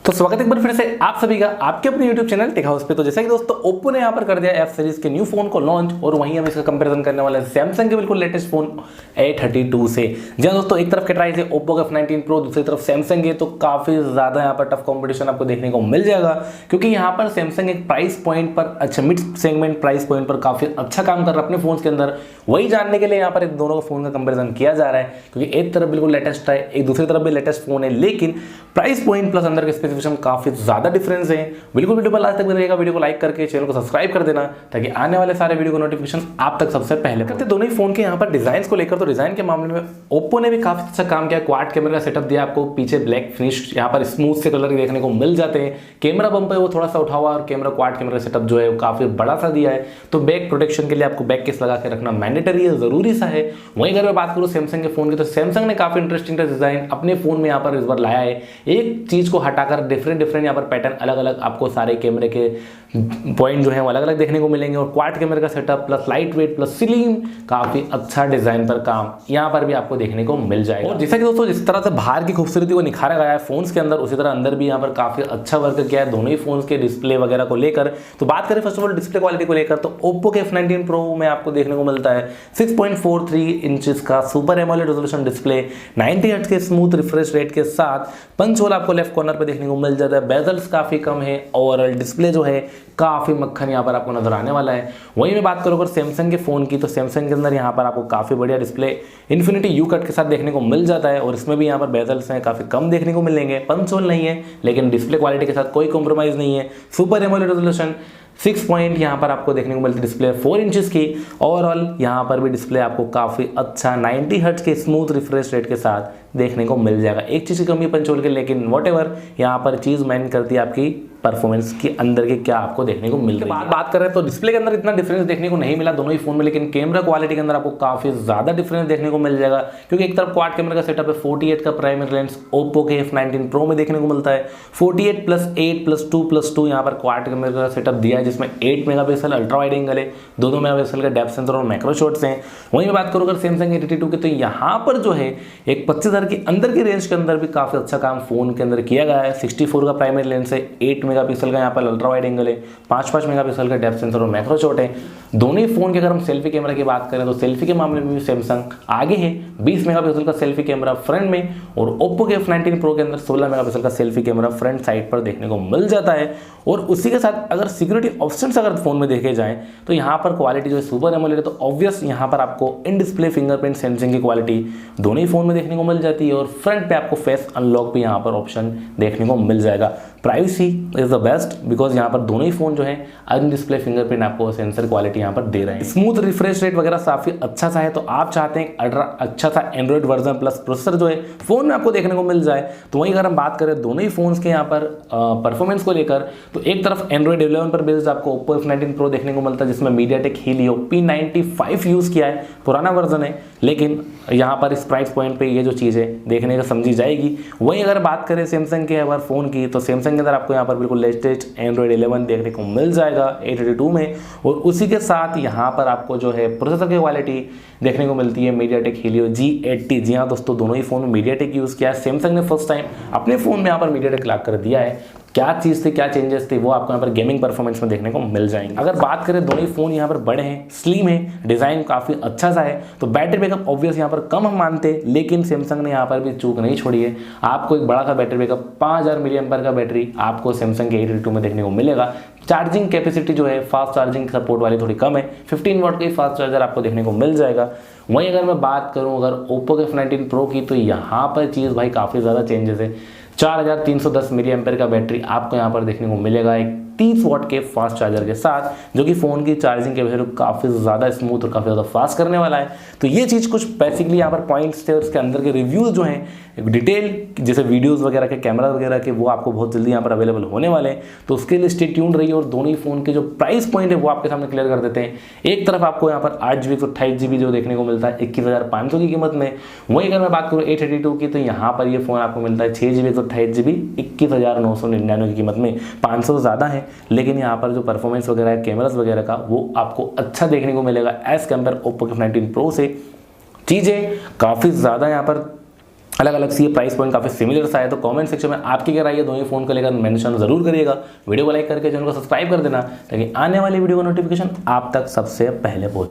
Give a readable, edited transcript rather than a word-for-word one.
तो स्वागत है एक बार फिर से आप सभी का आपके अपने YouTube चैनल टेक हाउस पे। तो जैसा कि दोस्तों Oppo ने यहाँ पर कर दिया F सीरीज के न्यू फोन को लॉन्च और वहीं हम इसका कंपैरिजन करने वाले हैं Samsung के बिल्कुल लेटेस्ट फोन A32 से। जी दोस्तों, एक तरफ के प्राइस है Oppo का F19 Pro, दूसरी तरफ Samsung है, तो काफी ज्यादा यहाँ पर टफ कॉम्पिटिशन आपको देखने को मिल जाएगा, क्योंकि यहाँ पर Samsung एक प्राइस पॉइंट पर अच्छा मिड सेगमेंट प्राइस पॉइंट पर काफी अच्छा काम कर रहा है अपने फोन के अंदर। वही जानने के लिए यहाँ पर इन दोनों फोन का कंपेरिजन किया जा रहा है, क्योंकि एक तरफ बिल्कुल लेटेस्ट है, एक दूसरी तरफ भी लेटेस्ट फोन है, लेकिन प्राइस पॉइंट प्लस अंदर के स्पेसिफिकेशन काफी ज्यादा डिफरेंस है। बिल्कुल वीडियो पर लास्ट तक रहेगा, वीडियो को लाइक करके चैनल को सब्सक्राइब कर देना, ताकि आने वाले सारे वीडियो को नोटिफिकेशन आप तक सबसे पहले करते। दोनों ही फोन के यहाँ पर डिजाइन को लेकर, तो डिजाइन के मामले में ओप्पो ने भी काफी अच्छा काम किया। क्वाड कैमरा का सेटअप दिया आपको, पीछे ब्लैक फिनिश यहाँ पर स्मूथ से कलर देखने को मिल जाते हैं। कैमरा बम्प है वो थोड़ा सा उठा हुआ, और कैमरा क्वाड कैमरा सेटअप जो है वो काफी बड़ा सा दिया है। तो बैक प्रोटेक्शन के लिए आपको बैक केस लगा के रखना मैंडेटरी है, जरूरी सा है। वहीं अगर मैं बात करूँ सैमसंग के फोन की, तो सैमसंग ने काफी इंटरेस्टिंग डिजाइन अपने फोन में यहाँ पर इस बार लाया है। एक चीज को हटाकर डिफरेंट यहाँ पर पैटर्न अलग अलग आपको सारे कैमरे के पॉइंट जो है वो अलग अलग देखने को मिलेंगे। और क्वाड कैमरे का setup plus light weight plus slim, काफी अच्छा डिजाइन पर काम यहाँ पर भी आपको देखने को मिल जाएगा। और जैसा कि दोस्तों जिस तरह से बाहर की खूबसूरती को निखारा गया है फोन्स के अंदर, उसी तरह अंदर भी यहाँ पर काफी अच्छा वर्क किया है दोनों ही फोन्स के डिस्प्ले वगैरह को लेकर। तो बात करें first of all display quality को लेकर, तो ओप्पो के F19 Pro में आपको देखने को मिलता है 6.43 इंचेस का super AMOLED resolution display, 90 hertz के स्मूथ रिफ्रेश रेट के साथ। पंच होल आपको लेफ्ट कॉर्नर पे देखने को मिल जाता है, बेजल्स काफी कम है, ओवरऑल डिस्प्ले जो है काफी मक्खन यहाँ पर आपको नजर आने वाला है। वहीं मैं बात करूँ अगर सैमसंग के फोन की, तो सैमसंग के अंदर यहाँ पर आपको काफी बढ़िया डिस्प्ले इन्फिनिटी यू कट के साथ देखने को मिल जाता है, और इसमें भी यहाँ पर बेजल्स हैं काफी कम देखने को मिलेंगे। पंच होल नहीं है, लेकिन डिस्प्ले क्वालिटी के साथ कोई कॉम्प्रोमाइज नहीं है। सुपर एमोलेड रेजोल्यूशन 6 पॉइंट यहाँ पर आपको देखने को मिलती है डिस्प्ले 4 इंचेस की। ओवरऑल यहाँ पर भी डिस्प्ले आपको काफी अच्छा 90 हर्ट्ज के स्मूथ रिफ्रेश रेट के साथ देखने को मिल जाएगा। एक चीज की कमी पंचोल के, लेकिन व्हाटएवर यहाँ पर चीज मैन करती है आपकी परफॉर्मेंस के अंदर के क्या आपको देखने को मिल रही है। बात करें तो डिस्प्ले के अंदर इतना डिफरेंस देखने को नहीं मिला दोनों ही फोन में, लेकिन कैमरा क्वालिटी के अंदर आपको काफी ज्यादा डिफरेंस देखने को मिल जाएगा, क्योंकि एक तरफ क्वाड कैमरा का सेटअप है, 48 का प्राइमरी लेंस ओप्पो के F19 Pro में देखने को मिलता है, 48 + 8 + 2 + 2 यहाँ पर क्वाड कैमरा का सेटअप दिया है, जिसमें 8 मेगापिक्सल अल्ट्रा वाइड एंगल है, 2 मेगापिक्सल का डेप्थ सेंसर और मैक्रो शॉट्स हैं। वहीं मैं बात करूँ अगर सैमसंग A32 की, तो यहाँ पर जो है एक 25,000 के अंदर की रेंज के अंदर भी काफी अच्छा काम फोन के अंदर किया गया है। 64 का प्राइमरी लेंस है, 8 मेगापिक्सल का यहाँ पर अल्ट्रा वाइड एंगल है, 5 मेगापिक्सल का डेप्थ सेंसर और मैक्रो शॉट है। दोनों ही फोन की अगर हम सेल्फी कैमरा की बात करें, तो सेल्फी के मामले में भी सैमसंग आगे है, 20 मेगापिक्सल का सेल्फी कैमरा फ्रंट में, और ओप्पो के F19 Pro के अंदर 16 मेगापिक्सल का सेल्फी कैमरा फ्रंट साइड पर देखने को मिल जाता है। और उसी के साथ अगर सिक्योरिटी ऑप्शंस अगर फोन में देखे जाएं, तो यहाँ पर क्वालिटी जो है सुपर एमोलेड है, तो ऑब्वियस यहाँ पर आपको इन डिस्प्ले फिंगरप्रिंट सेंसिंग की क्वालिटी दोनों ही फोन में देखने को मिल जाती है, और फ्रंट पे आपको फेस अनलॉक भी यहाँ पर ऑप्शन देखने को मिल जाएगा। Privacy is the best, because यहाँ पर दोनों ही फोन जो है इन डिस्प्ले फिंगरप्रिंट आपको सेंसर क्वालिटी यहाँ पर दे रहे हैं। स्मूथ रिफ्रेश रेट वगैरह काफी अच्छा सा है, तो आप चाहते हैं अच्छा सा एंड्रॉइड वर्जन प्लस प्रोसेसर जो है फोन में आपको देखने को मिल जाए। तो वहीं अगर हम बात करें दोनों ही फोन्स के यहाँ पर परफॉर्मेंस को लेकर, तो एक तरफ एंड्रॉइड 11 पर बेस्ड आपको ओप्पो F19 Pro देखने को मिलता है, जिसमें मीडियाटेक हीलियो P95 यूज किया है, पुराना वर्जन है, लेकिन यहाँ पर इस प्राइस पॉइंट पे ये जो चीज़ है देखने को समझी जाएगी। वहीं अगर बात करें सैमसंग के अगर फोन की, तो सैमसंग के अंदर आपको यहाँ पर बिल्कुल लेटेस्ट एंड्रॉइड 11 देखने को मिल जाएगा A32 में, और उसी के साथ यहाँ पर आपको जो है प्रोसेसर की क्वालिटी देखने को मिलती है मीडियाटेक हीलियो G80। जी हाँ दोस्तों, दोनों ही फोन में मीडियाटेक यूज किया है। सैमसंग ने फर्स्ट टाइम अपने फोन में यहाँ पर मीडियाटेक लॉक कर दिया है। क्या चीज़ थी, क्या चेंजेस थे, वो आपको यहाँ पर गेमिंग परफॉर्मेंस में देखने को मिल जाएंगे। अगर बात करें दोनों ही फोन यहाँ पर बड़े हैं, स्लिम है, डिजाइन काफी अच्छा सा है, तो बैटरी बैकअप ऑब्वियस यहाँ पर कम हम मानते, लेकिन सैमसंग ने यहाँ पर भी चूक नहीं छोड़ी है। आपको एक बड़ा सा बैटरी बैकअप 5000 mAh का बैटरी आपको सैमसंग के A32 में देखने को मिलेगा। चार्जिंग कैपेसिटी जो है फास्ट चार्जिंग सपोर्ट वाली थोड़ी कम है, 15 वाट का फास्ट चार्जर आपको देखने को मिल जाएगा। वहीं अगर मैं बात करूँ अगर ओप्पो के F19 Pro की, तो यहाँ पर चीज़ भाई काफ़ी ज़्यादा चेंजेस है। 4310 mAh का बैटरी आपको यहाँ पर देखने को मिलेगा, एक 30 वाट के फास्ट चार्जर के साथ, जो कि फ़ोन की चार्जिंग कैपेसिटी काफ़ी ज़्यादा स्मूथ और काफ़ी ज़्यादा फास्ट करने वाला है। तो ये चीज़ कुछ बेसिकली यहाँ पर पॉइंट्स थे, और उसके अंदर के रिव्यूज़ जो हैं डिटेल जैसे वीडियोज़ वगैरह के, कैमरा वगैरह के, वो आपको बहुत जल्दी यहाँ पर अवेलेबल होने वाले हैं। तो उसके लिए स्टे ट्यून्ड रहिए, और दोनों ही फ़ोन के जो प्राइस पॉइंट है वो आपके सामने क्लियर कर देते हैं। एक तरफ आपको यहाँ पर 8 GB 28 GB जो देखने को मिलता है 21,500 की कीमत में। वहीं अगर मैं बात करूँ A32 की, तो यहाँ पर ये फ़ोन आपको मिलता है 6 GB 28 GB 21,999 की कीमत में। 500 ज़्यादा है, लेकिन यहाँ पर जो परफॉर्मेंस वगैरह है कैमरास वगैरह का, वो आपको अच्छा देखने को मिलेगा एज कम्पेयर ओप्पो के F19 Pro से। चीज़ें काफ़ी ज़्यादा यहाँ पर अलग अलग सी प्राइस पॉइंट काफी सिमिलर सा है। तो कमेंट सेक्शन में आपकी क्या राय है दोनों फोन को लेकर मेंशन जरूर करिएगा। वीडियो को लाइक करके चैनल को सब्सक्राइब कर देना ताकि आने वाली वीडियो का नोटिफिकेशन आप तक सबसे पहले पहुंचे।